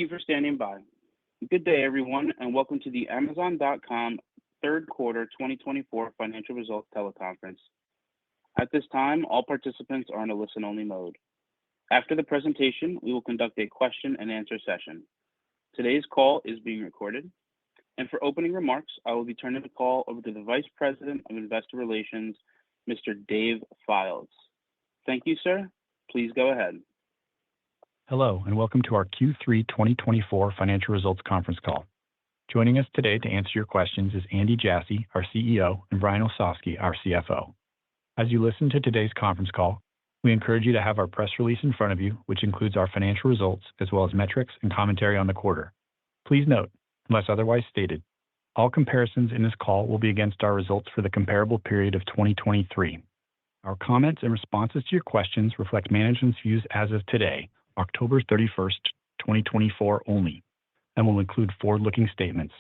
you for standing by. Good day, everyone, and welcome to the Amazon.com third quarter 2024 financial results teleconference. At this time, all participants are in a listen-only mode. After the presentation, we will conduct a question-and-answer session. Today's call is being recorded, and for opening remarks, I will be turning the call over to the Vice President of Investor Relations, Mr. Dave Fildes. Thank you, sir. Please go ahead. Hello, and welcome to our Q3 2024 financial results conference call. Joining us today to answer your questions is Andy Jassy, our CEO, and Brian Olsavsky, our CFO. As you listen to today's conference call, we encourage you to have our press release in front of you, which includes our financial results as well as metrics and commentary on the quarter. Please note, unless otherwise stated, all comparisons in this call will be against our results for the comparable period of 2023. Our comments and responses to your questions reflect management's views as of today, October 31st, 2024 only, and will include forward-looking statements.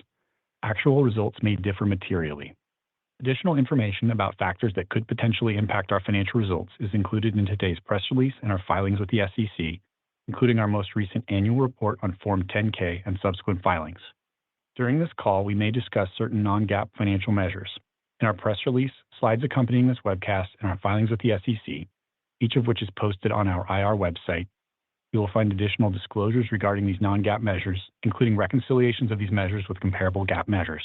Actual results may differ materially. Additional information about factors that could potentially impact our financial results is included in today's press release and our filings with the SEC, including our most recent annual report on Form 10-K and subsequent filings. During this call, we may discuss certain non-GAAP financial measures. In our press release, slides accompanying this webcast, and our filings with the SEC, each of which is posted on our IR website, you will find additional disclosures regarding these non-GAAP measures, including reconciliations of these measures with comparable GAAP measures.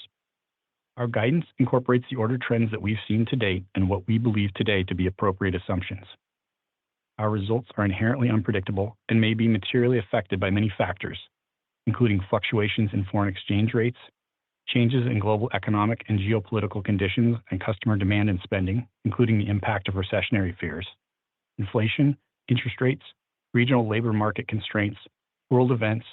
Our guidance incorporates the order trends that we've seen to date and what we believe today to be appropriate assumptions. Our results are inherently unpredictable and may be materially affected by many factors, including fluctuations in foreign exchange rates, changes in global economic and geopolitical conditions and customer demand and spending, including the impact of recessionary fears, inflation, interest rates, regional labor market constraints, world events,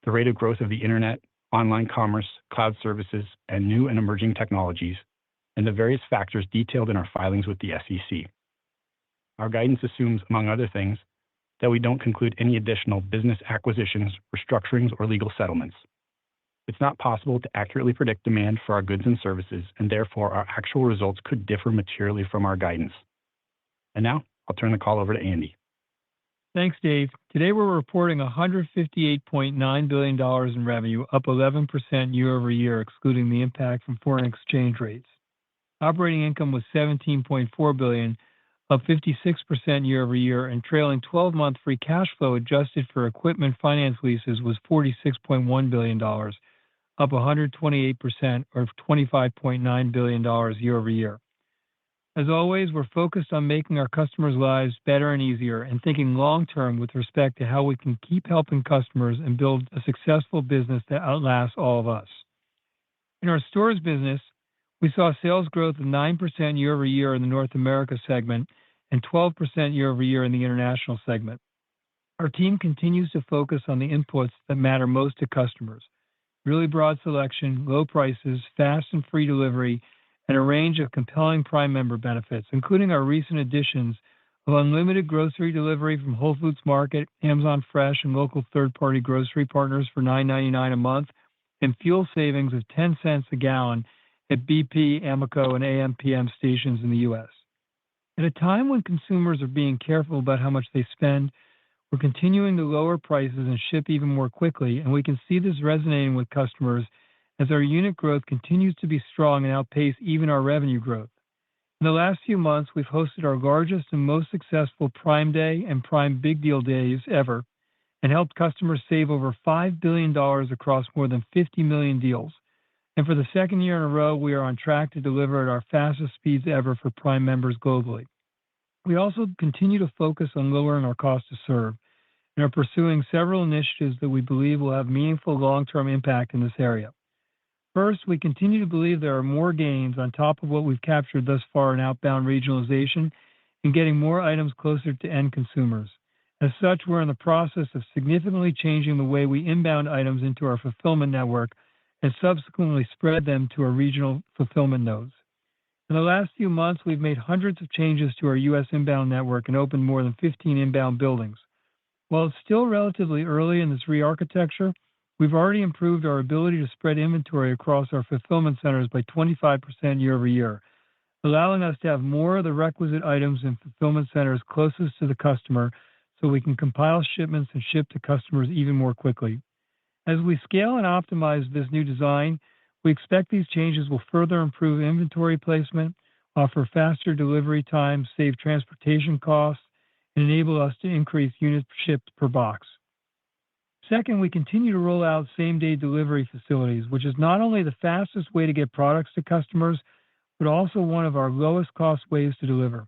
the rate of growth of the internet, online commerce, cloud services, and new and emerging technologies, and the various factors detailed in our filings with the SEC. Our guidance assumes, among other things, that we don't conclude any additional business acquisitions, restructurings, or legal settlements. It's not possible to accurately predict demand for our goods and services, and therefore our actual results could differ materially from our guidance. And now, I'll turn the call over to Andy. Thanks, Dave. Today we're reporting $158.9 billion in revenue, up 11% year over year, excluding the impact from foreign exchange rates. Operating income was $17.4 billion, up 56% year over year, and trailing 12-month free cash flow adjusted for equipment finance leases was $46.1 billion, up 128% or $25.9 billion year over year. As always, we're focused on making our customers' lives better and easier and thinking long-term with respect to how we can keep helping customers and build a successful business that outlasts all of us. In our stores business, we saw sales growth of 9% year over year in the North America segment and 12% year over year in the international segment. Our team continues to focus on the inputs that matter most to customers: really broad selection, low prices, fast and free delivery, and a range of compelling Prime member benefits, including our recent additions of unlimited grocery delivery from Whole Foods Market, Amazon Fresh, and local third-party grocery partners for $9.99 a month, and fuel savings of 10 cents a gallon at BP, Amoco, and AMPM stations in the U.S. At a time when consumers are being careful about how much they spend, we're continuing to lower prices and ship even more quickly, and we can see this resonating with customers as our unit growth continues to be strong and outpace even our revenue growth. In the last few months, we've hosted our largest and most successful Prime Day and Prime Big Deal Days ever and helped customers save over $5 billion across more than 50 million deals. And for the second year in a row, we are on track to deliver at our fastest speeds ever for Prime members globally. We also continue to focus on lowering our cost to serve and are pursuing several initiatives that we believe will have meaningful long-term impact in this area. First, we continue to believe there are more gains on top of what we've captured thus far in outbound regionalization and getting more items closer to end consumers. As such, we're in the process of significantly changing the way we inbound items into our fulfillment network and subsequently spread them to our regional fulfillment nodes. In the last few months, we've made hundreds of changes to our U.S. inbound network and opened more than 15 inbound buildings. While it's still relatively early in this re-architecture, we've already improved our ability to spread inventory across our fulfillment centers by 25% year over year, allowing us to have more of the requisite items in fulfillment centers closest to the customer so we can compile shipments and ship to customers even more quickly. As we scale and optimize this new design, we expect these changes will further improve inventory placement, offer faster delivery times, save transportation costs, and enable us to increase units shipped per box. Second, we continue to roll out same-day delivery facilities, which is not only the fastest way to get products to customers, but also one of our lowest cost ways to deliver.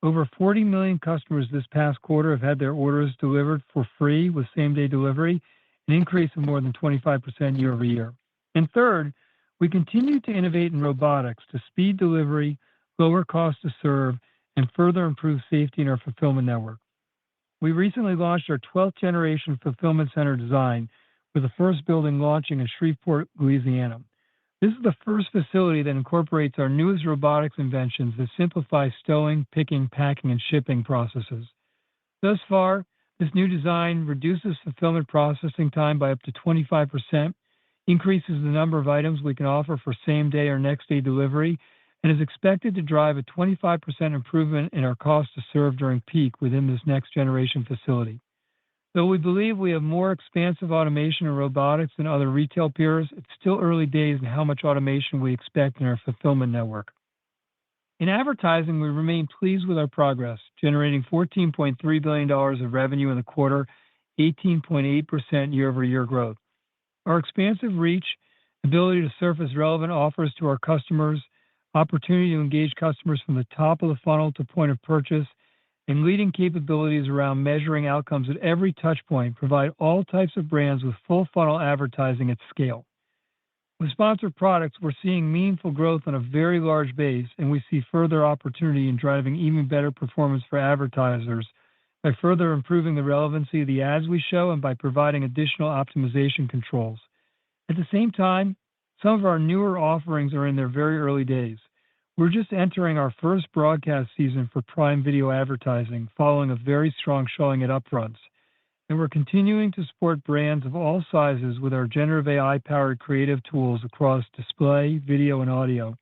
Over 40 million customers this past quarter have had their orders delivered for free with same-day delivery, an increase of more than 25% year over year. And third, we continue to innovate in robotics to speed delivery, lower cost to serve, and further improve safety in our fulfillment network. We recently launched our 12th generation fulfillment center design, with the first building launching in Shreveport, Louisiana. This is the first facility that incorporates our newest robotics inventions that simplify stowing, picking, packing, and shipping processes. Thus far, this new design reduces fulfillment processing time by up to 25%, increases the number of items we can offer for same-day or next-day delivery, and is expected to drive a 25% improvement in our cost to serve during peak within this next-generation facility. Though we believe we have more expansive automation and robotics than other retail peers, it's still early days in how much automation we expect in our fulfillment network. In advertising, we remain pleased with our progress, generating $14.3 billion of revenue in the quarter, 18.8% year-over-year growth. Our expansive reach, ability to surface relevant offers to our customers, opportunity to engage customers from the top of the funnel to point of purchase, and leading capabilities around measuring outcomes at every touchpoint provide all types of brands with full funnel advertising at scale. With sponsored products, we're seeing meaningful growth on a very large base, and we see further opportunity in driving even better performance for advertisers by further improving the relevancy of the ads we show and by providing additional optimization controls. At the same time, some of our newer offerings are in their very early days. We're just entering our first broadcast season for Prime Video advertising, following a very strong showing at Upfronts. And we're continuing to support brands of all sizes with our generative AI-powered creative tools across display, video, and audio,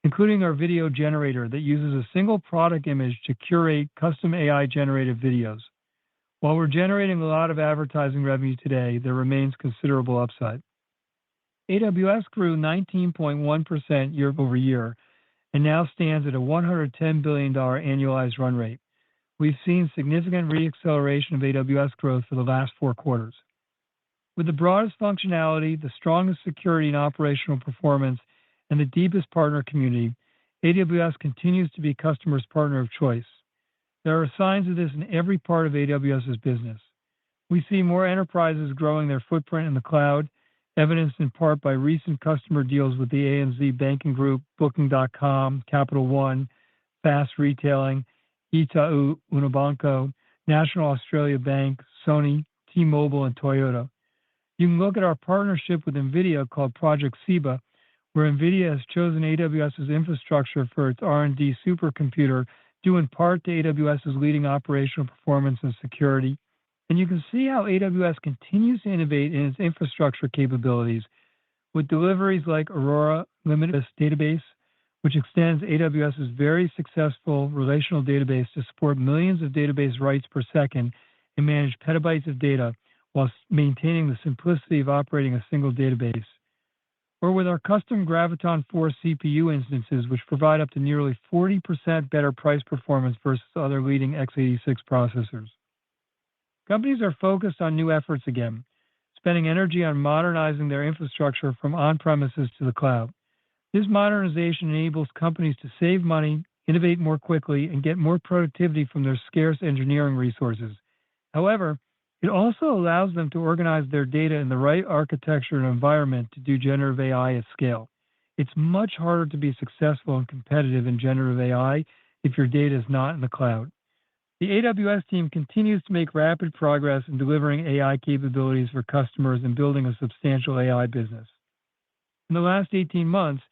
including our video generator that uses a single product image to curate custom AI-generated videos. While we're generating a lot of advertising revenue today, there remains considerable upside. AWS grew 19.1% year over year, and now stands at a $110 billion annualized run rate. We've seen significant re-acceleration of AWS growth for the last 4 quarters. With the broadest functionality, the strongest security and operational performance, and the deepest partner community, AWS continues to be customers' partner of choice. There are signs of this in every part of AWS's business. We see more enterprises growing their footprint in the cloud, evidenced in part by recent customer deals with the AMZN Banking Group, Booking.com, Capital One, Fast Retailing, Itaú Unibanco, National Australia Bank, Sony, T-Mobile, and Toyota. You can look at our partnership with NVIDIA called Project SIBA, where NVIDIA has chosen AWS's infrastructure for its R&D supercomputer, due in part to AWS's leading operational performance and security. And you can see how AWS continues to innovate in its infrastructure capabilities with deliveries like Aurora Limitless Database, which extends AWS's very successful relational database to support millions of database writes per second and manage petabytes of data while maintaining the simplicity of operating a single database. Or with our custom Graviton 4 CPU instances, which provide up to nearly 40% better price performance versus other leading x86 processors. Companies are focused on new efforts again, spending energy on modernizing their infrastructure from on-premises to the cloud. This modernization enables companies to save money, innovate more quickly, and get more productivity from their scarce engineering resources. However, it also allows them to organize their data in the right architecture and environment to do generative AI at scale. It's much harder to be successful and competitive in generative AI if your data is not in the cloud. The AWS team continues to make rapid progress in delivering AI capabilities for customers and building a substantial AI business. In the last 18 months,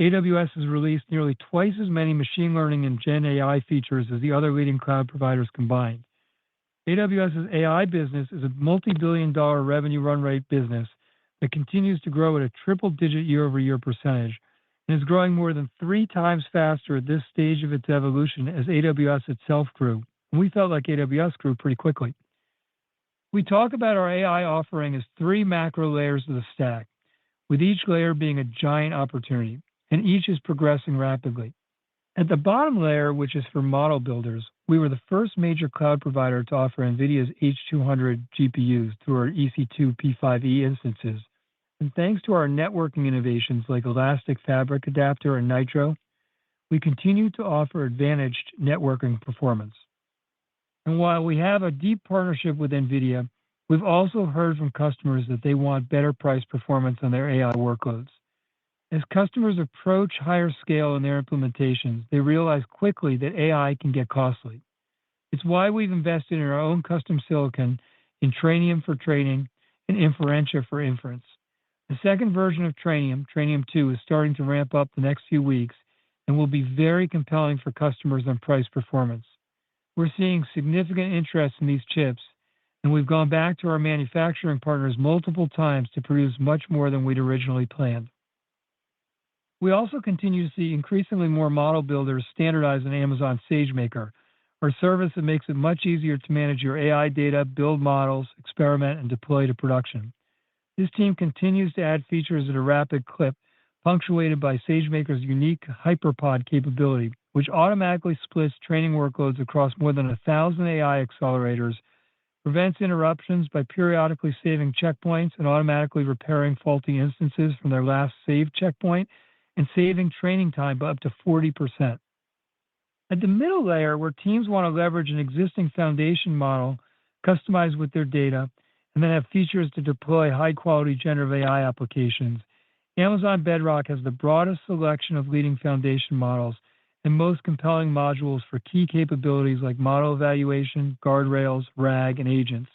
AWS has released nearly twice as many machine learning and Gen AI features as the other leading cloud providers combined. AWS's AI business is a multi-billion-dollar revenue run rate business that continues to grow at a triple-digit year-over-year percentage and is growing more than 3 times faster at this stage of its evolution as AWS itself grew. And we felt like AWS grew pretty quickly. We talk about our AI offering as three macro layers of the stack, with each layer being a giant opportunity, and each is progressing rapidly. At the bottom layer, which is for model builders, we were the first major cloud provider to offer NVIDIA's H200 GPUs through our EC2 P5e instances. And thanks to our networking innovations like Elastic Fabric Adapter and Nitro, we continue to offer advantaged networking performance. And while we have a deep partnership with NVIDIA, we've also heard from customers that they want better price performance on their AI workloads. As customers approach higher scale in their implementations, they realize quickly that AI can get costly. It's why we've invested in our own custom silicon in Trainium for training and Inferentia for inference. The second version of Trainium, Trainium 2, is starting to ramp up the next few weeks and will be very compelling for customers on price performance. We're seeing significant interest in these chips, and we've gone back to our manufacturing partners multiple times to produce much more than we'd originally planned. We also continue to see increasingly more model builders standardize on Amazon SageMaker, our service that makes it much easier to manage your AI data, build models, experiment, and deploy to production. This team continues to add features at a rapid clip, punctuated by SageMaker's unique HyperPod capability, which automatically splits training workloads across more than 1,000 AI accelerators, prevents interruptions by periodically saving checkpoints and automatically repairing faulty instances from their last saved checkpoint, and saving training time by up to 40%. At the middle layer, where teams want to leverage an existing foundation model customized with their data, and then have features to deploy high-quality generative AI applications, Amazon Bedrock has the broadest selection of leading foundation models and most compelling modules for key capabilities like model evaluation, guardrails, RAG, and agents.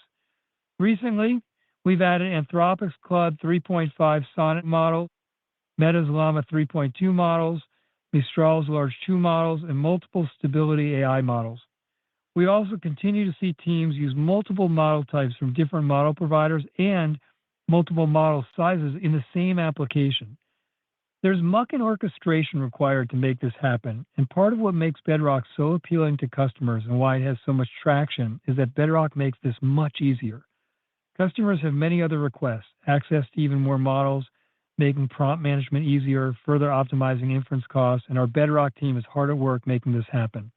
Recently, we've added Anthropic's Claude 3.5 Sonnet model, Meta's Llama 3.2 models, Mistral's Large 2 models, and multiple stability AI models. We also continue to see teams use multiple model types from different model providers and multiple model sizes in the same application. There's muck and orchestration required to make this happen, and part of what makes Bedrock so appealing to customers and why it has so much traction is that Bedrock makes this much easier. Customers have many other requests, access to even more models, making prompt management easier, further optimizing inference costs, and our Bedrock team is hard at work making this happen.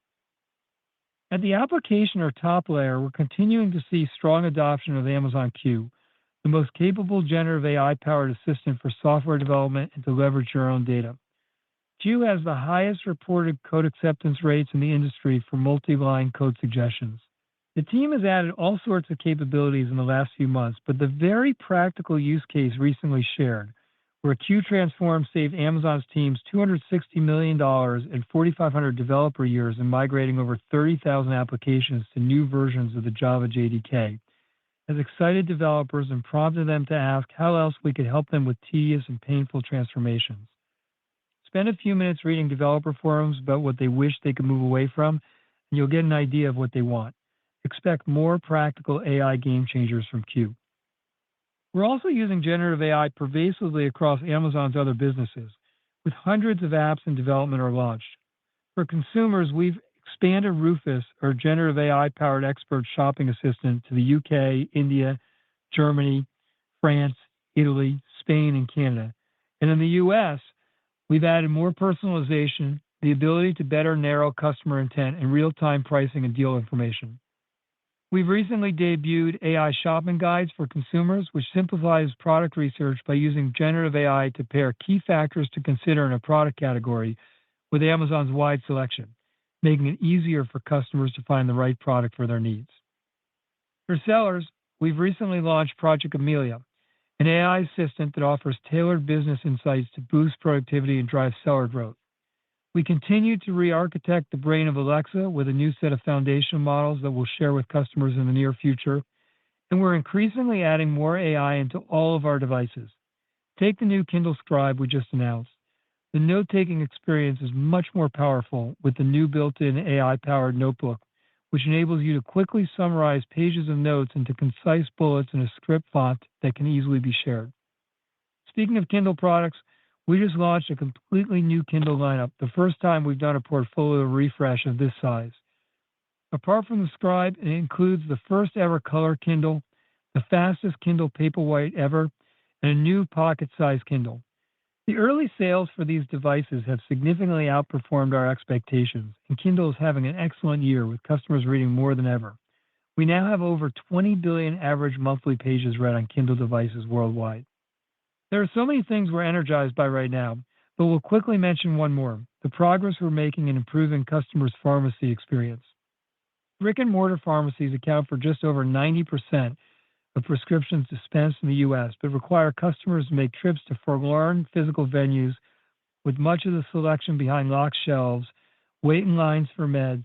At the application or top layer, we're continuing to see strong adoption of Amazon Q, the most capable generative AI-powered assistant for software development and to leverage your own data. Q has the highest reported code acceptance rates in the industry for multi-line code suggestions. The team has added all sorts of capabilities in the last few months, but the very practical use case recently shared, where Q Transform saved Amazon's teams $260 million and 4,500 developer years in migrating over 30,000 applications to new versions of the Java JDK, has excited developers and prompted them to ask how else we could help them with tedious and painful transformations. Spend a few minutes reading developer forums about what they wish they could move away from, and you'll get an idea of what they want. Expect more practical AI game changers from Q. We're also using generative AI pervasively across Amazon's other businesses, with hundreds of apps in development or launched. For consumers, we've expanded Rufus, our generative AI-powered expert shopping assistant, to the UK, India, Germany, France, Italy, Spain, and Canada. And in the US, we've added more personalization, the ability to better narrow customer intent, and real-time pricing and deal information. We've recently debuted AI shopping guides for consumers, which simplifies product research by using generative AI to pair key factors to consider in a product category with Amazon's wide selection, making it easier for customers to find the right product for their needs. For sellers, we've recently launched Project Amelia, an AI assistant that offers tailored business insights to boost productivity and drive seller growth. We continue to re-architect the brain of Alexa with a new set of foundation models that we'll share with customers in the near future, and we're increasingly adding more AI into all of our devices. Take the new Kindle Scribe we just announced. The note-taking experience is much more powerful with the new built-in AI-powered notebook, which enables you to quickly summarize pages of notes into concise bullets in a script font that can easily be shared. Speaking of Kindle products, we just launched a completely new Kindle lineup, the first time we've done a portfolio refresh of this size. Apart from the Scribe, it includes the first ever color Kindle, the fastest Kindle Paperwhite ever, and a new pocket-sized Kindle. The early sales for these devices have significantly outperformed our expectations, and Kindle is having an excellent year with customers reading more than ever. We now have over 20 billion average monthly pages read on Kindle devices worldwide. There are so many things we're energized by right now, but we'll quickly mention one more, the progress we're making in improving customers' pharmacy experience. Brick-and-mortar pharmacies account for just over 90% of prescriptions dispensed in the U.S., but require customers to make trips to forlorn physical venues with much of the selection behind locked shelves, wait in lines for meds,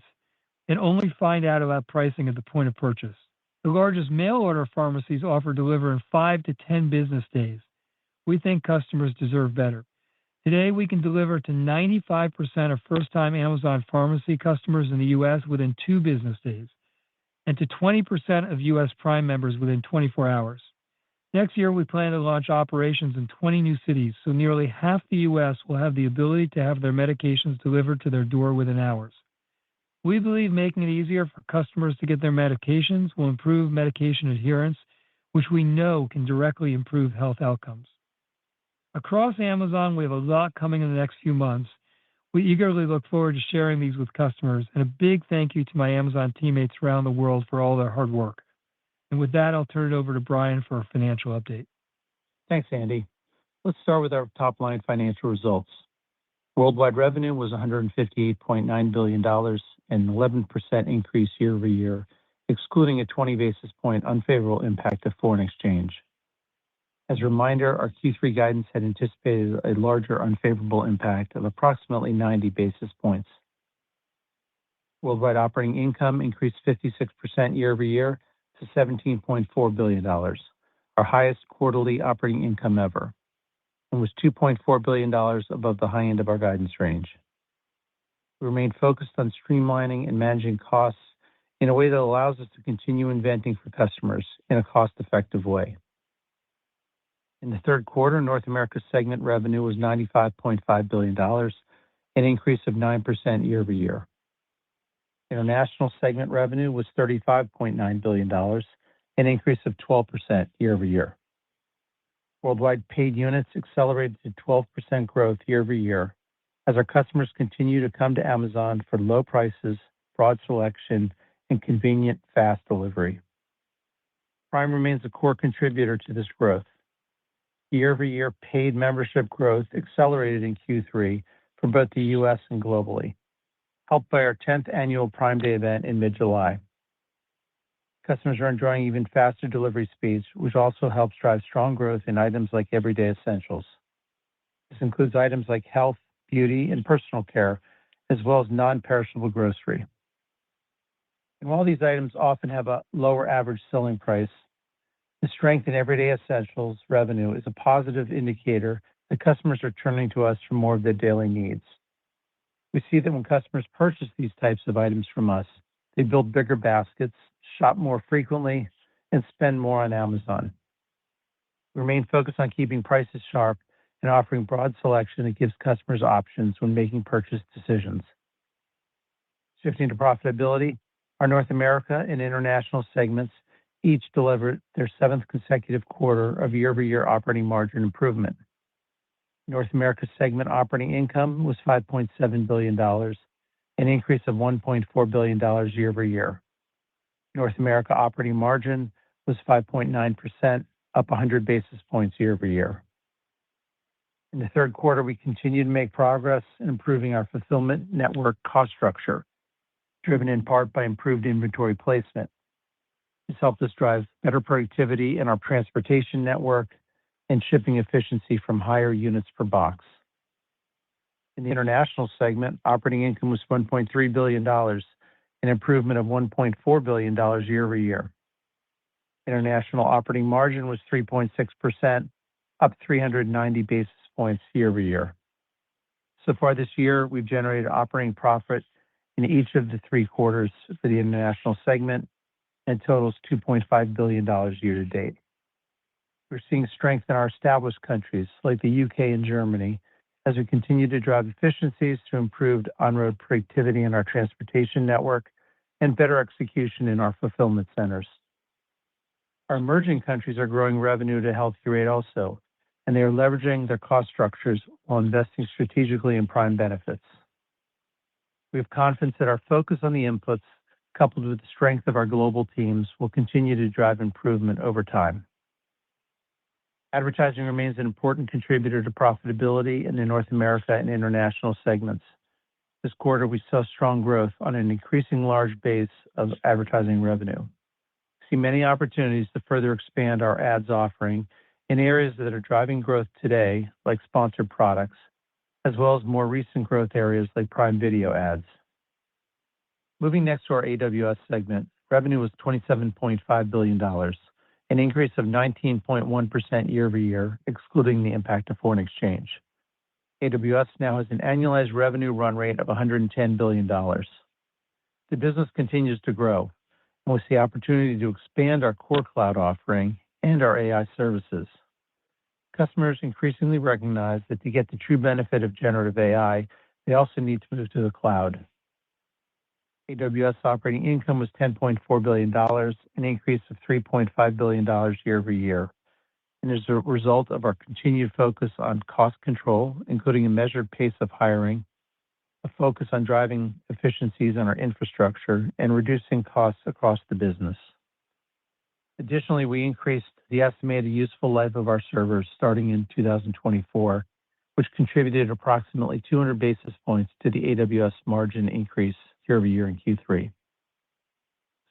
and only find out about pricing at the point of purchase. The largest mail-order pharmacies offer deliver in 5 to 10 business days. We think customers deserve better. Today, we can deliver to 95% of first-time Amazon pharmacy customers in the U.S. within 2 business days, and to 20% of U.S. Prime members within 24 hours. Next year, we plan to launch operations in 20 new cities, so nearly half the U.S. will have the ability to have their medications delivered to their door within hours. We believe making it easier for customers to get their medications will improve medication adherence, which we know can directly improve health outcomes. Across Amazon, we have a lot coming in the next few months. We eagerly look forward to sharing these with customers, and a big thank you to my Amazon teammates around the world for all their hard work. And with that, I'll turn it over to Brian for a financial update. Thanks, Andy. Let's start with our top-line financial results. Worldwide revenue was $158.9 billion, an 11% increase year over year, excluding a 20 basis point unfavorable impact of foreign exchange. As a reminder, our Q3 guidance had anticipated a larger unfavorable impact of approximately 90 basis points. Worldwide operating income increased 56% year over year to $17.4 billion, our highest quarterly operating income ever, and was $2.4 billion above the high end of our guidance range. We remain focused on streamlining and managing costs in a way that allows us to continue inventing for customers in a cost-effective way. In the third quarter, North America segment revenue was $95.5 billion, an increase of 9% year over year. International segment revenue was $35.9 billion, an increase of 12% year over year. Worldwide paid units accelerated to 12% growth year over year as our customers continue to come to Amazon for low prices, broad selection, and convenient, fast delivery. Prime remains a core contributor to this growth. Year-over-year paid membership growth accelerated in Q3 for both the U.S. and globally, helped by our 10th annual Prime Day event in mid-July. Customers are enjoying even faster delivery speeds, which also helps drive strong growth in items like everyday essentials. This includes items like health, beauty, and personal care, as well as non-perishable grocery. And while these items often have a lower average selling price, the strength in everyday essentials revenue is a positive indicator that customers are turning to us for more of their daily needs. We see that when customers purchase these types of items from us, they build bigger baskets, shop more frequently, and spend more on Amazon. We remain focused on keeping prices sharp and offering broad selection that gives customers options when making purchase decisions. Shifting to profitability, our North America and international segments each delivered their 7th consecutive quarter of year-over-year operating margin improvement. North America segment operating income was $5.7 billion, an increase of $1.4 billion year over year. North America operating margin was 5.9%, up 100 basis points year over year. In the third quarter, we continued to make progress in improving our fulfillment network cost structure, driven in part by improved inventory placement. This helped us drive better productivity in our transportation network and shipping efficiency from higher units per box. In the international segment, operating income was $1.3 billion, an improvement of $1.4 billion year over year. International operating margin was 3.6%, up 390 basis points year over year. So far this year, we've generated operating profit in each of the 3 quarters for the international segment and totals $2.5 billion year to date. We're seeing strength in our established countries like the UK and Germany as we continue to drive efficiencies to improved on-road productivity in our transportation network and better execution in our fulfillment centers. Our emerging countries are growing revenue at a healthy rate also, and they are leveraging their cost structures while investing strategically in Prime benefits. We have confidence that our focus on the inputs, coupled with the strength of our global teams, will continue to drive improvement over time. Advertising remains an important contributor to profitability in the North America and international segments. This quarter, we saw strong growth on an increasing large base of advertising revenue. We see many opportunities to further expand our ads offering in areas that are driving growth today, like sponsored products, as well as more recent growth areas like Prime Video ads. Moving next to our AWS segment, revenue was $27.5 billion, an increase of 19.1% year over year, excluding the impact of foreign exchange. AWS now has an annualized revenue run rate of $110 billion. The business continues to grow, and we see opportunity to expand our core cloud offering and our AI services. Customers increasingly recognize that to get the true benefit of generative AI, they also need to move to the cloud. AWS operating income was $10.4 billion, an increase of $3.5 billion year over year, and as a result of our continued focus on cost control, including a measured pace of hiring, a focus on driving efficiencies in our infrastructure, and reducing costs across the business. Additionally, we increased the estimated useful life of our servers starting in 2024, which contributed approximately 200 basis points to the AWS margin increase year over year in Q3. As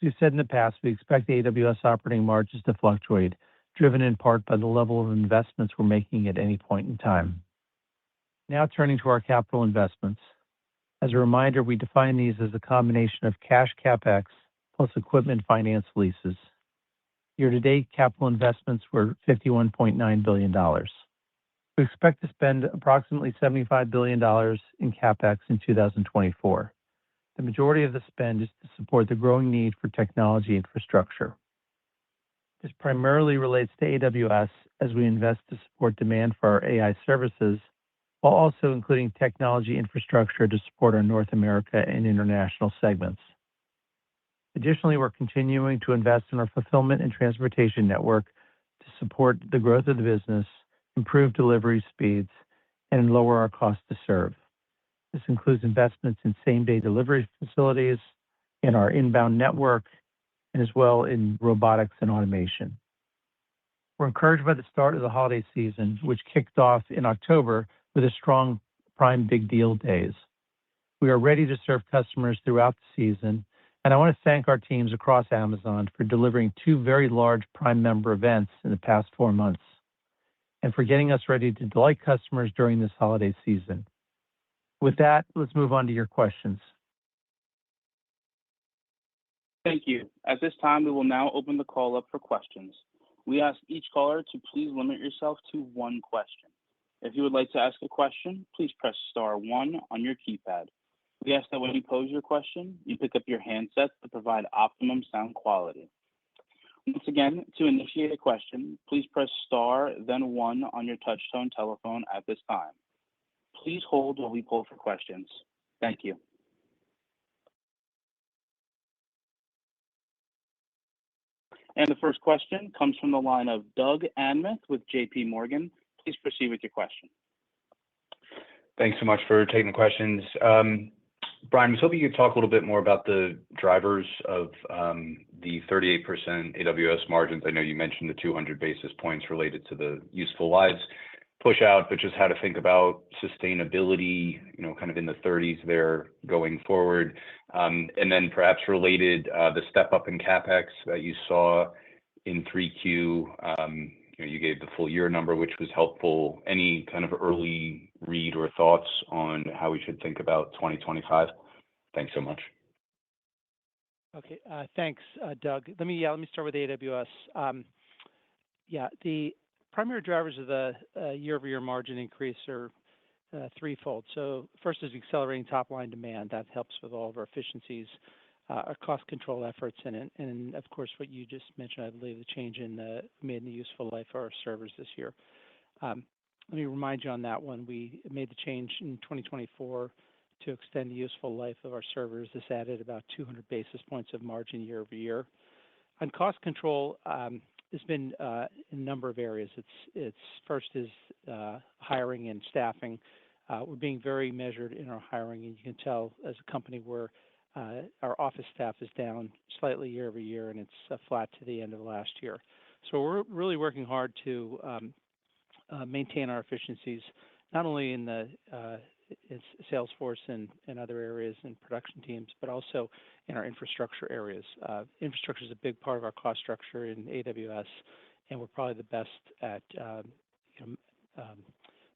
we've said in the past, we expect the AWS operating margins to fluctuate, driven in part by the level of investments we're making at any point in time. Now turning to our capital investments. As a reminder, we define these as a combination of cash CapEx plus equipment finance leases. Year-to-date capital investments were $51.9 billion. We expect to spend approximately $75 billion in CapEx in 2024. The majority of the spend is to support the growing need for technology infrastructure. This primarily relates to AWS as we invest to support demand for our AI services, while also including technology infrastructure to support our North America and international segments. Additionally, we're continuing to invest in our fulfillment and transportation network to support the growth of the business, improve delivery speeds, and lower our cost to serve. This includes investments in same-day delivery facilities, in our inbound network, and as well in robotics and automation. We're encouraged by the start of the holiday season, which kicked off in October with a strong Prime Big Deal Days. We are ready to serve customers throughout the season, and I want to thank our teams across Amazon for delivering 2 very large Prime member events in the past 4 months, and for getting us ready to delight customers during this holiday season. With that, let's move on to your questions. Thank you. At this time, we will now open the call up for questions. We ask each caller to please limit yourself to one question. If you would like to ask a question, please press star 1 on your keypad. We ask that when you pose your question, you pick up your handset to provide optimum sound quality. Once again, to initiate a question, please press star, then 1 on your touch-tone telephone at this time. Please hold while we poll for questions. Thank you. And the first question comes from the line of Doug Anmuth with JP Morgan. Please proceed with your question. Thanks so much for taking the questions. Brian, I was hoping you could talk a little bit more about the drivers of the 38% AWS margins. I know you mentioned the 200 basis points related to the useful lives push out, but just how to think about sustainability, kind of in the 30s there going forward. And then perhaps related, the step up in CapEx that you saw in 3Q. You gave the full year number, which was helpful. Any kind of early read or thoughts on how we should think about 2025? Thanks so much. Okay, thanks, Doug. Let me start with AWS. The primary drivers of the year-over-year margin increase are threefold. So first is accelerating top-line demand. That helps with all of our efficiencies, our cost control efforts, and of course, what you just mentioned, I believe, the change in the useful life of our servers this year. Let me remind you on that one. We made the change in 2024 to extend the useful life of our servers. This added about 200 basis points of margin year over year. On cost control, there's been a number of areas. It's first is hiring and staffing. We're being very measured in our hiring, and you can tell as a company our office staff is down slightly year over year, and it's flat to the end of last year. So we're really working hard to maintain our efficiencies, not only in the Salesforce and other areas and production teams, but also in our infrastructure areas. Infrastructure is a big part of our cost structure in AWS, and we're probably the best at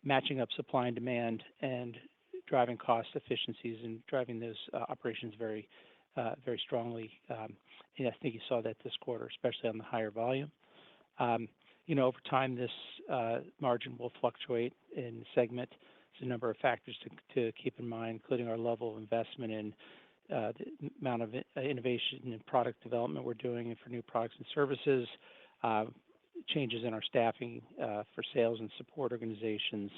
matching up supply and demand and driving cost efficiencies and driving those operations very strongly. And I think you saw that this quarter, especially on the higher volume. Over time, this margin will fluctuate in the segment. There's a number of factors to keep in mind, including our level of investment in the amount of innovation and product development we're doing for new products and services, changes in our staffing for sales and support organizations,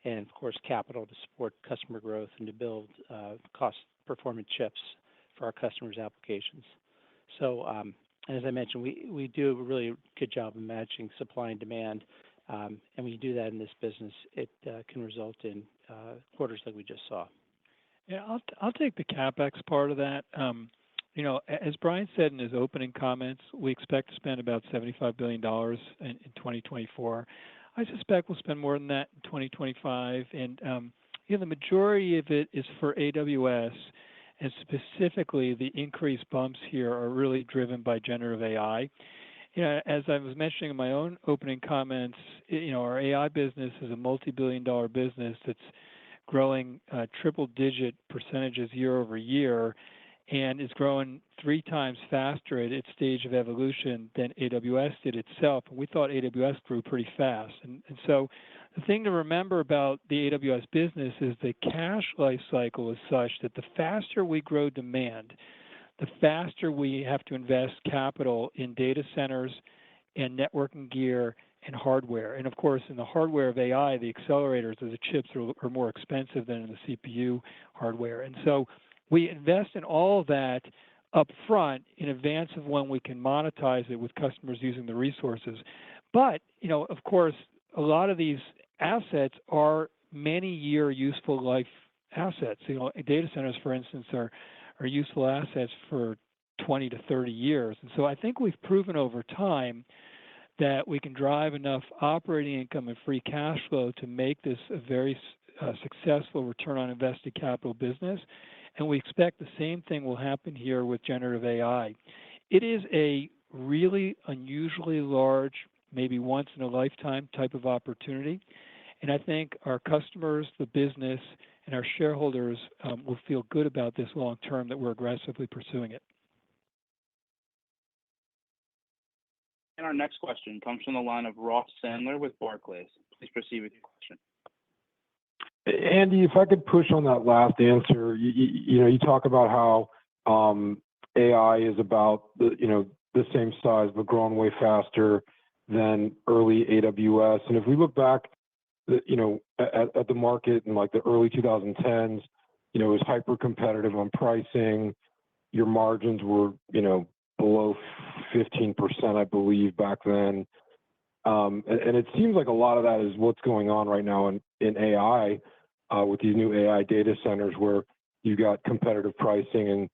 and of course, capital to support customer growth and to build cost-performant chips for our customers' applications. So, and as I mentioned, we do a really good job of matching supply and demand. And when you do that in this business, it can result in quarters like we just saw. Yeah, I'll take the CapEx part of that. As Brian said in his opening comments, we expect to spend about $75 billion in 2024. I suspect we'll spend more than that in 2025. And the majority of it is for AWS, and specifically the increased bumps here are really driven by generative AI. As I was mentioning in my own opening comments, our AI business is a multi-billion-dollar business that's growing triple-digit percentages year over year, and is growing 3 times faster at its stage of evolution than AWS did itself. And we thought AWS grew pretty fast. And so the thing to remember about the AWS business is the cash life cycle is such that the faster we grow demand, the faster we have to invest capital in data centers and networking gear and hardware. And of course, in the hardware of AI, the accelerators or the chips are more expensive than in the CPU hardware. And so we invest in all of that up front in advance of when we can monetize it with customers using the resources. But, of course, a lot of these assets are many-year useful life assets. Data centers, for instance, are useful assets for 20 to 30 years. And so I think we've proven over time that we can drive enough operating income and free cash flow to make this a very successful return on invested capital business. And we expect the same thing will happen here with generative AI. It is a really unusually large, maybe once in a lifetime type of opportunity. And I think our customers, the business, and our shareholders will feel good about this long term, that we're aggressively pursuing it. And our next question comes from the line of Ross Sandler with Barclays. Please proceed with your question. Andy, if I could push on that last answer, you talk about how AI is about the same size but growing way faster than early AWS. And if we look back, at the market in like the early 2010s, it was hyper competitive on pricing. Your margins were below 15%, I believe, back then. And it seems like a lot of that is what's going on right now in AI with these new AI data centers, where you got competitive pricing and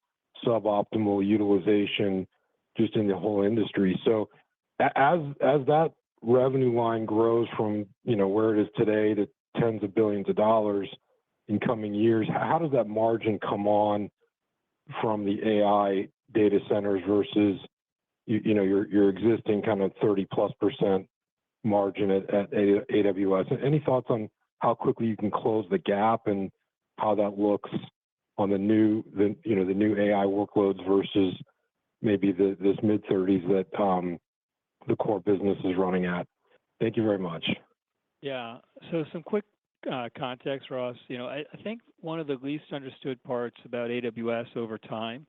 suboptimal utilization just in the whole industry. So as that revenue line grows from where it is today to tens of billions of dollars in coming years, how does that margin come on from the AI data centers versus your existing kind of 30+% margin at AWS? Any thoughts on how quickly you can close the gap and how that looks on the new AI workloads versus maybe this mid-30s that the core business is running at? Thank you very much. Yeah. So some quick context, Ross. I think one of the least understood parts about AWS over time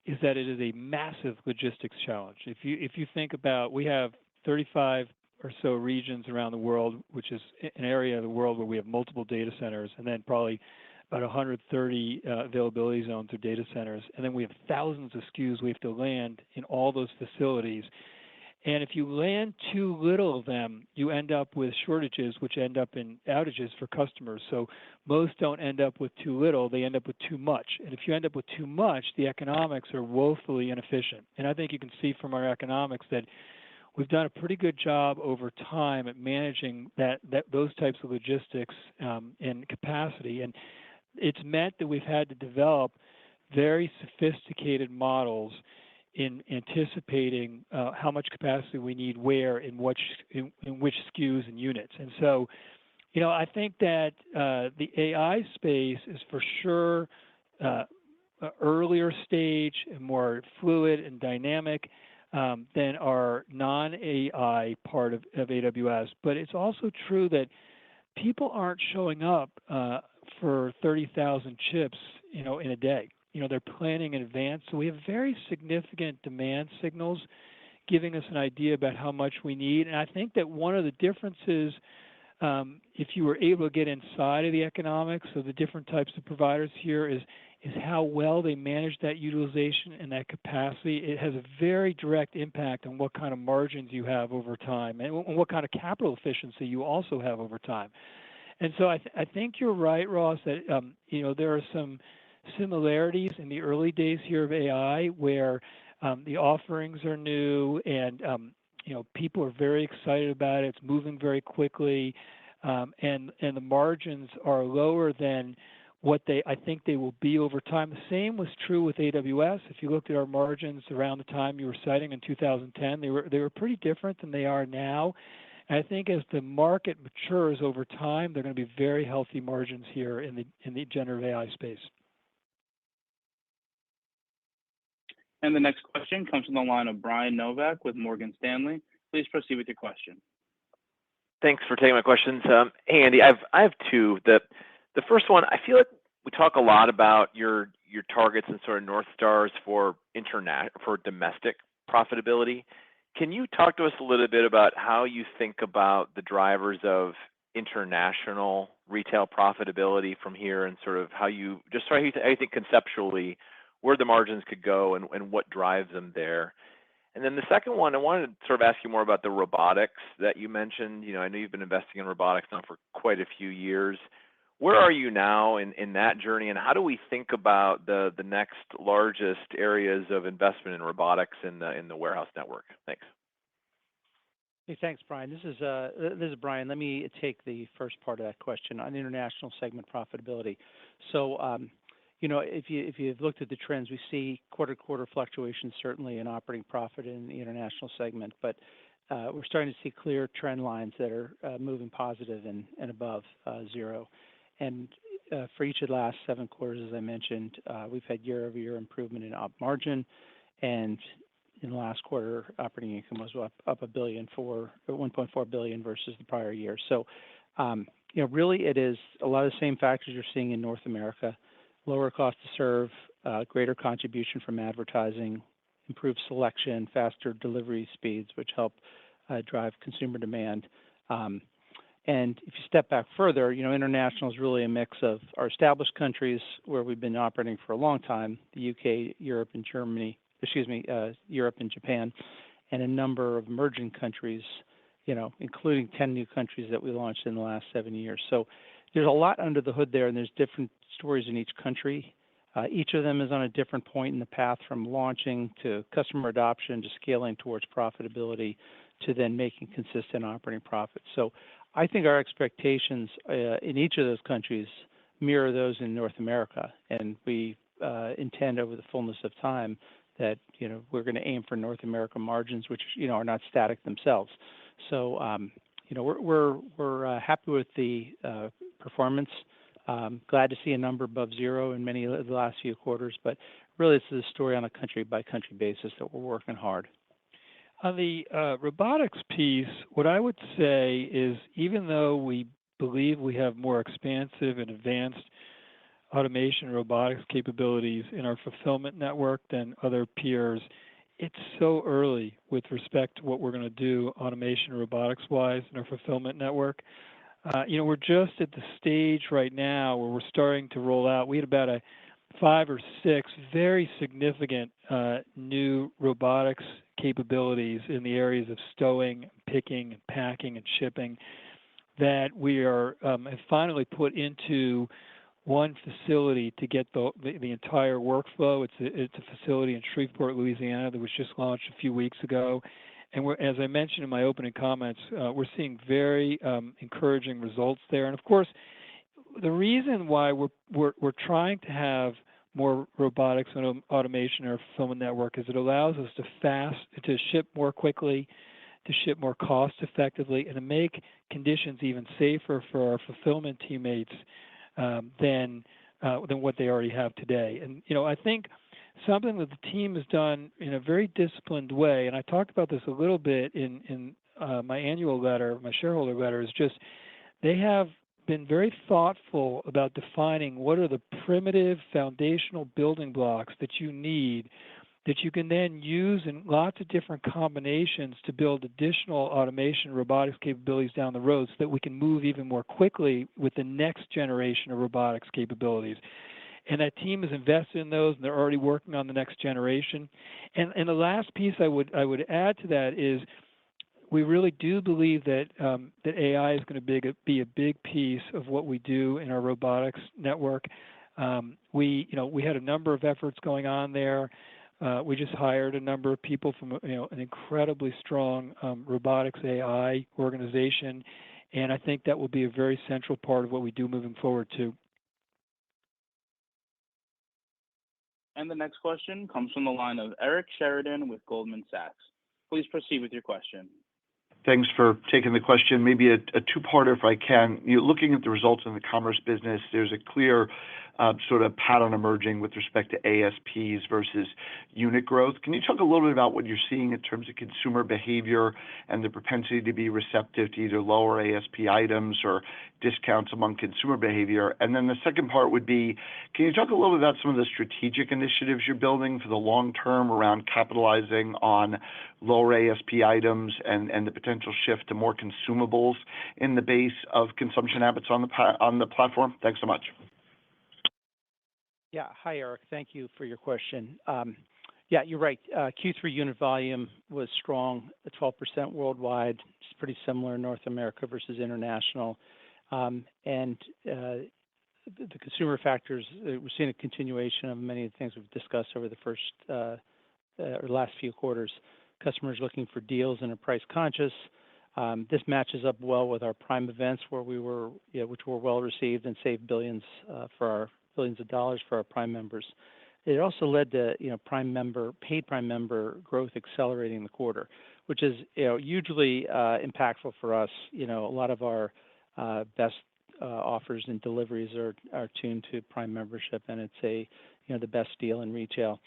is that it is a massive logistics challenge. If you think about, we have 35 or so regions around the world, which is an area of the world where we have multiple data centers, and then probably about 130 availability zones or data centers. And then we have thousands of SKUs we have to land in all those facilities. And if you land too little of them, you end up with shortages, which end up in outages for customers. So most don't end up with too little, they end up with too much. And if you end up with too much, the economics are woefully inefficient. And I think you can see from our economics that we've done a pretty good job over time at managing those types of logistics and capacity. And it's meant that we've had to develop very sophisticated models in anticipating how much capacity we need where in which SKUs and units. And so, I think that the AI space is for sure earlier stage and more fluid and dynamic than our non-AI part of AWS. But it's also true that people aren't showing up for 30,000 chips, in a day. They're planning in advance. So we have very significant demand signals giving us an idea about how much we need. And I think that one of the differences, if you were able to get inside of the economics of the different types of providers here, is how well they manage that utilization and that capacity. It has a very direct impact on what kind of margins you have over time and what kind of capital efficiency you also have over time. And so I think you're right, Ross, that there are some similarities in the early days here of AI where the offerings are new and people are very excited about it. It's moving very quickly, and the margins are lower than what I think they will be over time. The same was true with AWS. If you looked at our margins around the time you were citing in 2010, they were pretty different than they are now. And I think as the market matures over time, they're going to be very healthy margins here in the generative AI space. And the next question comes from the line of Brian Novak with Morgan Stanley. Please proceed with your question. Thanks for taking my questions. Hey, Andy, I have two. The first one, I feel like we talk a lot about your targets and sort of North Stars for domestic profitability. Can you talk to us a little bit about how you think about the drivers of international retail profitability from here and sort of how you think conceptually where the margins could go and what drives them there? And then the second one, I wanted to sort of ask you more about the robotics that you mentioned. I know you've been investing in robotics now for quite a few years. Where are you now in that journey, and how do we think about the next largest areas of investment in robotics in the warehouse network? Thanks. Hey, thanks, Brian. This is Brian. Let me take the first part of that question on international segment profitability. So, if you've looked at the trends, we see quarter-to-quarter fluctuations certainly in operating profit in the international segment, but we're starting to see clear trend lines that are moving positive and above zero. And for each of the last 7 quarters, as I mentioned, we've had year-over-year improvement in op margin, and in the last quarter, operating income was up $1.4 billion versus the prior year. So, really it is a lot of the same factors you're seeing in North America: lower cost to serve, greater contribution from advertising, improved selection, faster delivery speeds, which help drive consumer demand. And if you step back further, international is really a mix of our established countries where we've been operating for a long time, the UK, Europe, and Europe and Japan, and a number of emerging countries, including 10 new countries that we launched in the last 7 years. So there's a lot under the hood there, and there's different stories in each country. Each of them is on a different point in the path from launching to customer adoption to scaling towards profitability to then making consistent operating profits. So I think our expectations in each of those countries mirror those in North America, and we intend over the fullness of time that we're going to aim for North American margins, which are not static themselves. So we're happy with the performance. Glad to see a number above zero in many of the last few quarters, but really it's the story on a country by country basis that we're working hard. On the robotics piece, what I would say is even though we believe we have more expansive and advanced automation and robotics capabilities in our fulfillment network than other peers, it's so early with respect to what we're going to do automation and robotics-wise in our fulfillment network. We're just at the stage right now where we're starting to roll out. We had about 5 or 6 very significant new robotics capabilities in the areas of stowing, picking, packing, and shipping that we are have finally put into one facility to get the entire workflow. It's a facility in Shreveport, Louisiana, that was just launched a few weeks ago. And as I mentioned in my opening comments, we're seeing very encouraging results there. And of course, the reason why we're trying to have more robotics and automation in our fulfillment network is it allows us to ship more quickly, to ship more cost effectively, and to make conditions even safer for our fulfillment teammates than what they already have today. And I think something that the team has done in a very disciplined way, and I talked about this a little bit in my annual letter, my shareholder letter, is just they have been very thoughtful about defining what are the primitive foundational building blocks that you need that you can then use in lots of different combinations to build additional automation robotics capabilities down the road so that we can move even more quickly with the next generation of robotics capabilities. And that team has invested in those, and they're already working on the next generation. And the last piece I would add to that is we really do believe that that AI is going to be a big piece of what we do in our robotics network. We had a number of efforts going on there. We just hired a number of people from an incredibly strong robotics AI organization, and I think that will be a very central part of what we do moving forward too. And the next question comes from the line of Eric Sheridan with Goldman Sachs. Please proceed with your question. Thanks for taking the question. Maybe a two-parter if I can. Looking at the results in the commerce business, there's a clear sort of pattern emerging with respect to ASPs versus unit growth. Can you talk a little bit about what you're seeing in terms of consumer behavior and the propensity to be receptive to either lower ASP items or discounts among consumer behavior? And then the second part would be, can you talk a little bit about some of the strategic initiatives you're building for the long term around capitalizing on lower ASP items and the potential shift to more consumables in the base of consumption habits on the platform? Thanks so much. Yeah. Hi, Eric. Thank you for your question. Yeah, you're right. Q3 unit volume was strong at 12% worldwide. It's pretty similar in North America versus international. And the consumer factors, we're seeing a continuation of many of the things we've discussed over the first or last few quarters. Customers looking for deals and are price conscious. This matches up well with our Prime events where we were, which were well received and saved billions of dollars for our Prime members. It also led to paid Prime member growth accelerating the quarter, which is hugely impactful for us. A lot of our best offers and deliveries are tuned to Prime membership, and it's the best deal in retail.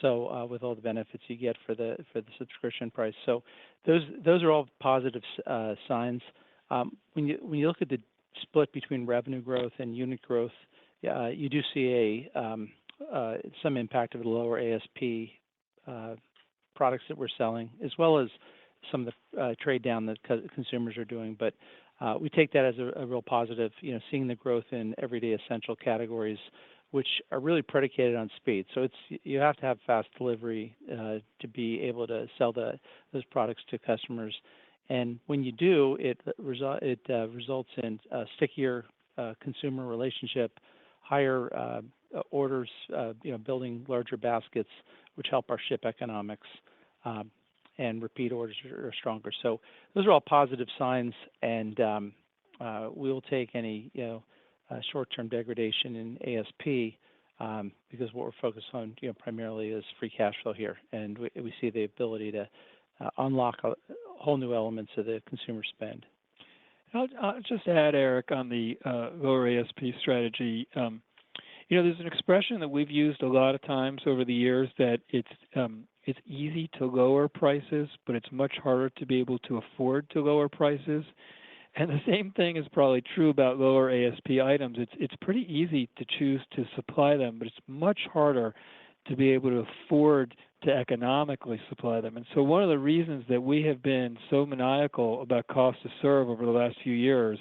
So with all the benefits you get for the subscription price, so those are all positive signs. When you look at the split between revenue growth and unit growth, you do see some impact of the lower ASP products that we're selling, as well as some of the trade down that consumers are doing. But we take that as a real positive. Seeing the growth in everyday essential categories, which are really predicated on speed. So you have to have fast delivery to be able to sell those products to customers. And when you do, it results in a stickier consumer relationship, higher orders, building larger baskets, which help our ship economics, and repeat orders are stronger. So those are all positive signs, and we will take any short-term degradation in ASP because what we're focused on primarily is free cash flow here, and we see the ability to unlock whole new elements of the consumer spend. I'll just add, Eric, on the lower ASP strategy. There's an expression that we've used a lot of times over the years that it's easy to lower prices, but it's much harder to be able to afford to lower prices. And the same thing is probably true about lower ASP items. It's pretty easy to choose to supply them, but it's much harder to be able to afford to economically supply them. And so one of the reasons that we have been so maniacal about cost to serve over the last few years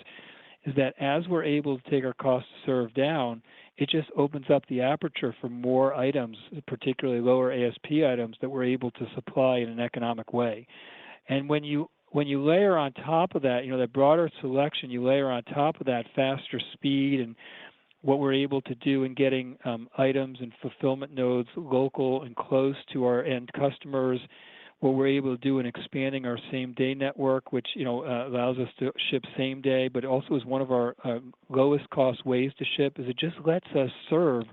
is that as we're able to take our cost to serve down, it just opens up the aperture for more items, particularly lower ASP items, that we're able to supply in an economic way. And when you layer on top of that, that broader selection, you layer on top of that faster speed and what we're able to do in getting items and fulfillment nodes local and close to our end customers, what we're able to do in expanding our same-day network, which allows us to ship same day, but also is one of our lowest cost ways to ship, is it just lets us serve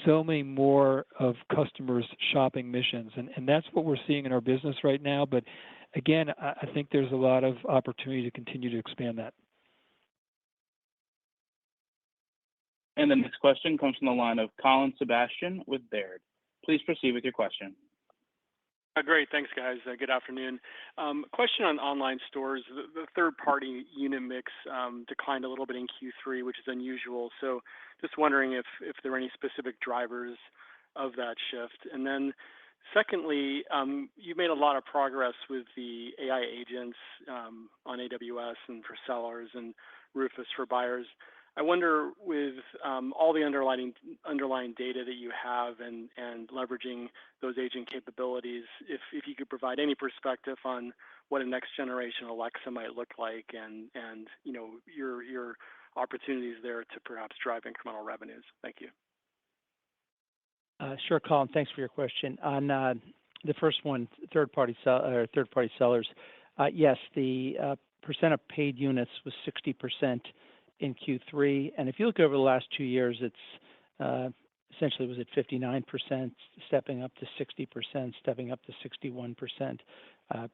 so many more of customers' shopping missions. And that's what we're seeing in our business right now. But again, I think there's a lot of opportunity to continue to expand that. And the next question comes from the line of Colin Sebastian with Baird. Please proceed with your question. Great. Thanks, guys. Good afternoon. Question on online stores. The third-party unit mix declined a little bit in Q3, which is unusual. So just wondering if there are any specific drivers of that shift. And then secondly, you made a lot of progress with the AI agents on AWS and for sellers and Rufus for buyers. I wonder, with all the underlying data that you have and leveraging those agent capabilities, if you could provide any perspective on what a next generation Alexa might look like and your opportunities there to perhaps drive incremental revenues. Thank you. Sure, Colin. Thanks for your question. On the first one, third-party sellers, yes, the percent of paid units was 60% in Q3, and if you look over the last 2 years, it's essentially was at 59%, stepping up to 60%, stepping up to 61%,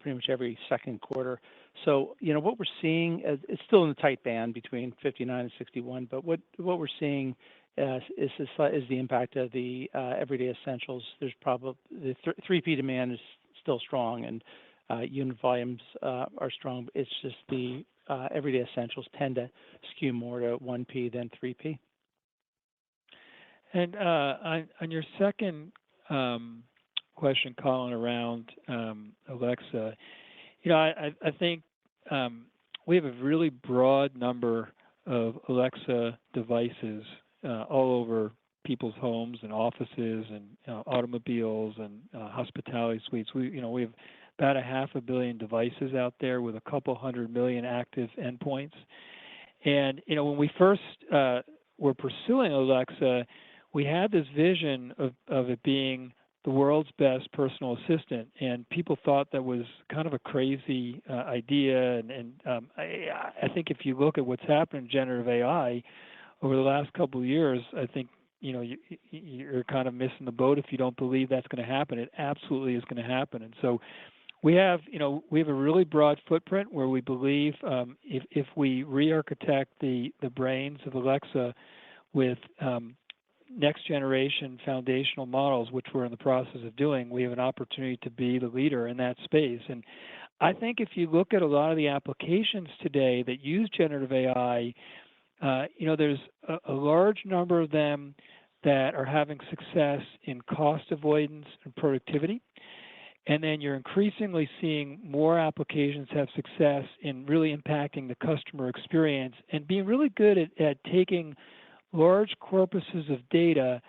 pretty much every second quarter. So what we're seeing it's still in the tight band between 59 and 61, but what we're seeing is the impact of the everyday essentials. There's probably the 3P demand is still strong, and unit volumes are strong. It's just the everyday essentials tend to skew more to 1P than 3P. And on your second question, Colin, around Alexa, I think we have a really broad number of Alexa devices all over people's homes and offices and automobiles and hospitality suites. We have about 500 million devices out there with a couple 100 million active endpoints. And when we first were pursuing Alexa, we had this vision of it being the world's best personal assistant, and people thought that was kind of a crazy idea. And I think if you look at what's happened in generative AI over the last couple of years, I think you're kind of missing the boat if you don't believe that's going to happen. It absolutely is going to happen. And so we have a really broad footprint where we believe if we re-architect the brains of Alexa with next generation foundational models, which we're in the process of doing, we have an opportunity to be the leader in that space. And I think if you look at a lot of the applications today that use generative AI, there's a large number of them that are having success in cost avoidance and productivity. And then you're increasingly seeing more applications have success in really impacting the customer experience and being really good at taking large corpuses of data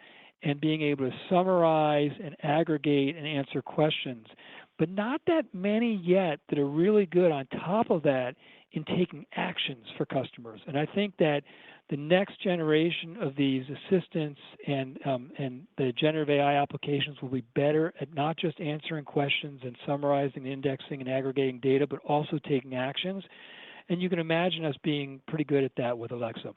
and being able to summarize and aggregate and answer questions. But not that many yet that are really good on top of that in taking actions for customers. And I think that the next generation of these assistants and the generative AI applications will be better at not just answering questions and summarizing, indexing, and aggregating data, but also taking actions. And you can imagine us being pretty good at that with Alexa.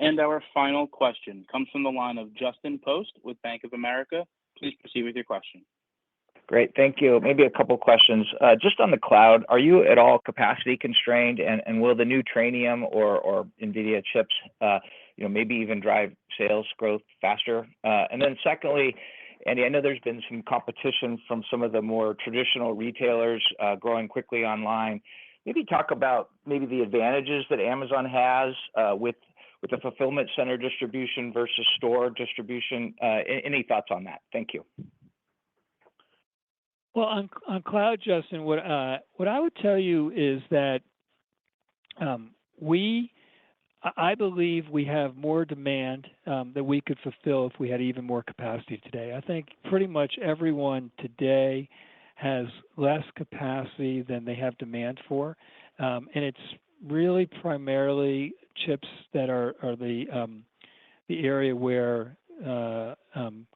And our final question comes from the line of Justin Post with Bank of America. Please proceed with your question. Great. Thank you. Maybe a couple questions. Just on the cloud, are you at all capacity constrained, and will the new Trainium or NVIDIA chips, maybe even drive sales growth faster? And then secondly, Andy, I know there's been some competition from some of the more traditional retailers growing quickly online. Maybe talk about maybe the advantages that Amazon has with the fulfillment center distribution versus store distribution. Any thoughts on that? Thank you. Well, on cloud, Justin, what I would tell you is that I believe we have more demand that we could fulfill if we had even more capacity today. I think pretty much everyone today has less capacity than they have demand for, and it's really primarily chips that are the area where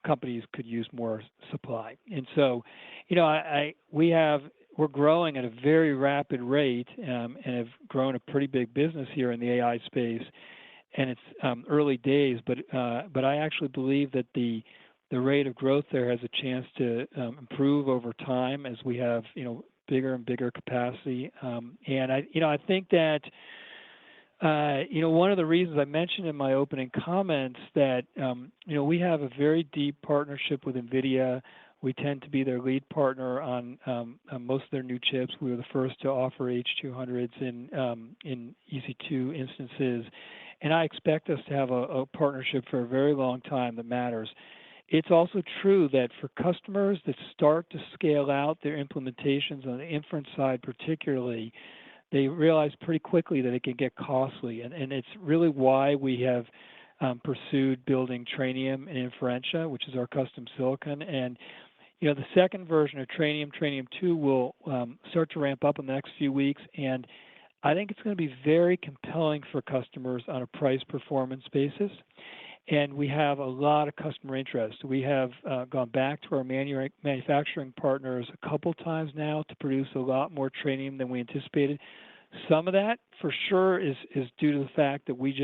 companies could use more supply. And so, we're growing at a very rapid rate and have grown a pretty big business here in the AI space. And it's early days, but I actually believe that the rate of growth there has a chance to improve over time as we have bigger and bigger capacity. And I think that one of the reasons I mentioned in my opening comments that we have a very deep partnership with NVIDIA. We tend to be their lead partner on most of their new chips. We were the first to offer H200s in EC2 instances, and I expect us to have a partnership for a very long time that matters. It's also true that for customers that start to scale out their implementations on the inference side particularly, they realize pretty quickly that it can get costly, and it's really why we have pursued building Trainium and Inferentia, which is our custom silicon. And the second version of Trainium, Trainium 2, will start to ramp up in the next few weeks, and I think it's going to be very compelling for customers on a price-performance basis. And we have a lot of customer interest. We have gone back to our manufacturing partners a couple times now to produce a lot more Trainium than we anticipated. Some of that, for sure, is due to the fact that we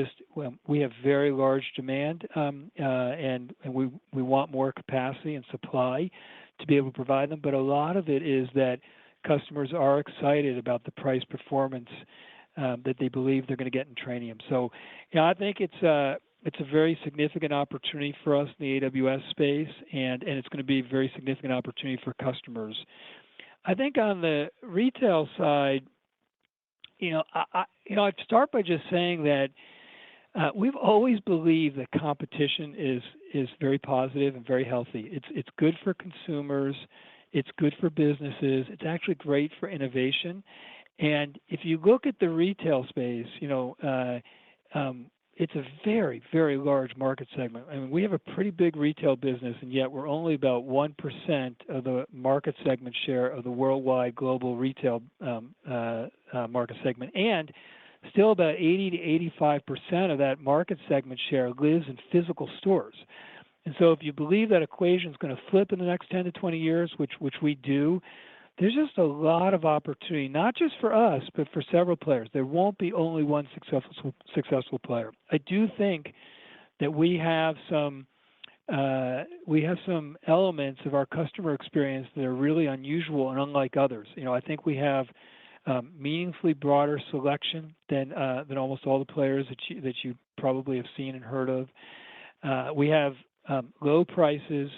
have very large demand, and we want more capacity and supply to be able to provide them. But a lot of it is that customers are excited about the price performance that they believe they're going to get in Trainium. So, I think it's a very significant opportunity for us in the AWS space, and it's going to be a very significant opportunity for customers. I think on the retail side, I'd start by just saying that we've always believed that competition is very positive and very healthy. It's good for consumers. It's good for businesses. It's actually great for innovation. And if you look at the retail space, it's a very, very large market segment. I mean, we have a pretty big retail business, and yet we're only about 1% of the market segment share of the worldwide global retail market segment. And still about 80 to 85% of that market segment share lives in physical stores. And so if you believe that equation is going to flip in the next 10 to 20 years, which we do, there's just a lot of opportunity, not just for us, but for several players. There won't be only one successful player. I do think that we have some elements of our customer experience that are really unusual and unlike others. I think we have meaningfully broader selection than almost all the players that you probably have seen and heard of. We have low prices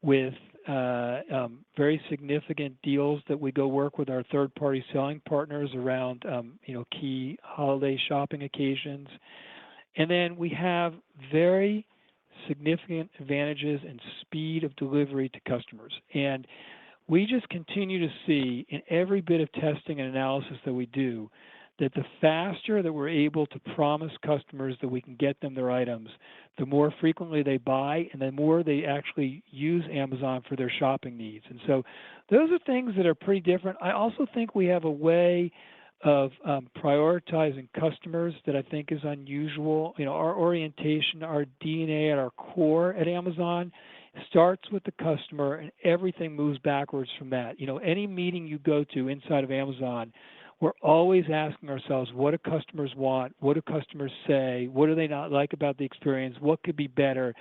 with very significant deals that we go work with our third-party selling partners around key holiday shopping occasions. And then we have very significant advantages in speed of delivery to customers. And we just continue to see in every bit of testing and analysis that we do that the faster that we're able to promise customers that we can get them their items, the more frequently they buy and the more they actually use Amazon for their shopping needs. And so those are things that are pretty different. I also think we have a way of prioritizing customers that I think is unusual. Our orientation, our DNA at our core at Amazon starts with the customer, and everything moves backwards from that. Any meeting you go to inside of Amazon, we're always asking ourselves, what do customers want? What do customers say? What do they not like about the experience? What could be better?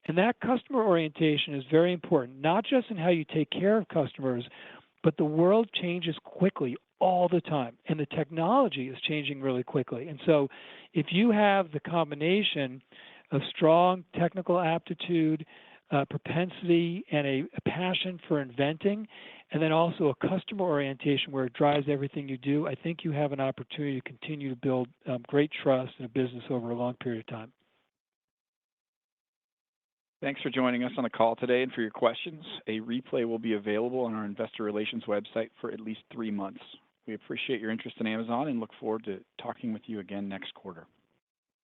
And that customer orientation is very important, not just in how you take care of customers, but the world changes quickly all the time, and the technology is changing really quickly. And so if you have the combination of strong technical aptitude, propensity, and a passion for inventing, and then also a customer orientation where it drives everything you do, I think you have an opportunity to continue to build great trust in a business over a long period of time. Thanks for joining us on the call today and for your questions. A replay will be available on our investor relations website for at least 3 months. We appreciate your interest in Amazon and look forward to talking with you again next quarter.